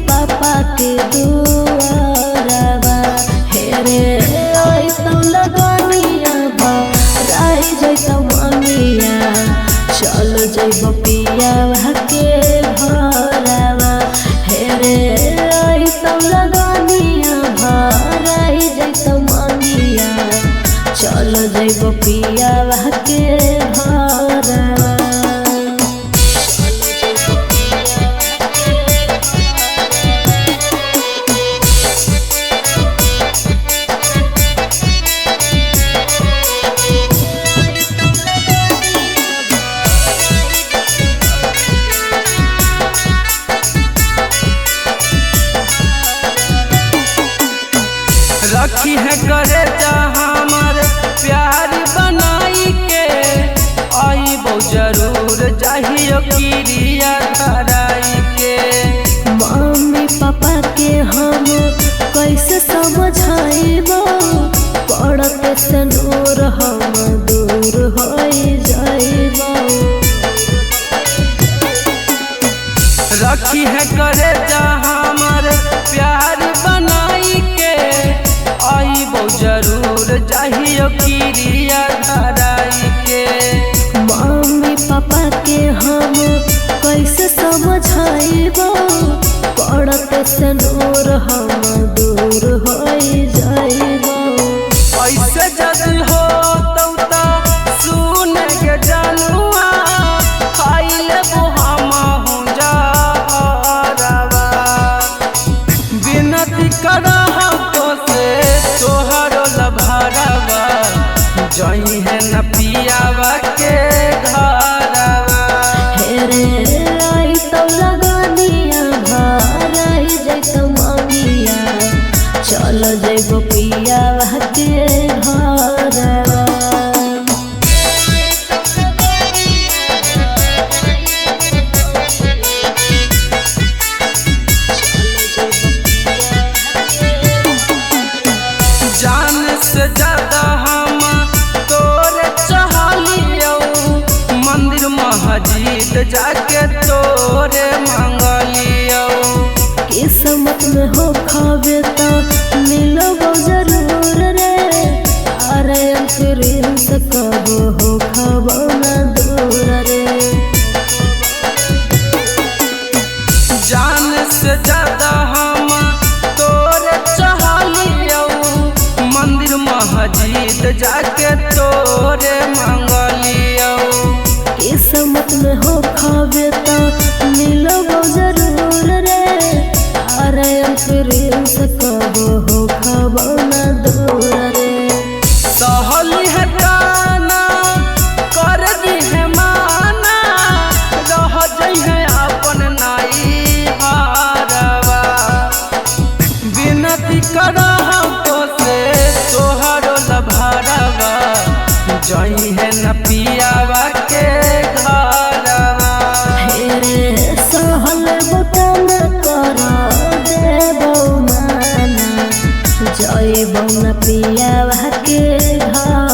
पापा के दुआरवा हे रे ऐसो लगनिया भराई जैतो ममिया चल जइबो पियावा के घरवा हे रे ऐसो लगनिया भराई जैतो ममिया चल जइबो पियावा के घरवा। रखी है करे जा हमार प्यार बनाई के आईबो जरूर चाहिए किरिया धराई के। मम्मी पापा के हम कैसे समझाइबो पड़ते से दूर हम दूर हो जाइबो। रखी है करे जा हमार प्यार बनाई के आईबो जरूर चाहिए किरिया धराई के। मम्मी पापा के हम कैसे समझाइबो पड़ते से दूर हम दूर हो जाइबो। ऐसे जद हो तौता सुन के जानुआ खाइले हम हूँ जहरवा विनती करहु तो से तोहरो लभरवा जई है न पियावा के घरवा हे रे ऐसो लगनिया भराई जैतो ममिया चल जइबो पियावा के घरवा। जान से ज्यादा हम तोरे चाहलियो मंदिर मस्जिद जाके तोरे मंगलियो। किस्मत में हो खावे तो मिलबो जरूर रे अरे अंतरिम से कब हो खाबो ना दूर रे। जान से ज्यादा हम तोरे चाहलियो मंदिर मस्जिद जाके तोरे मंगलियो। किस्मत में हो खावे तो मिलबो जरूर रे अरे अंतरिम से कब हो खाबो ना दूर रे। सहली है ताना कर दी है माना रह जई है अपन नाई हारवा विनती करहु तो से तोहरो लभरवा जई है न पियावा के घरवा। हे रे सहल बतन कर देबो माना जइबो न पियावा के घर।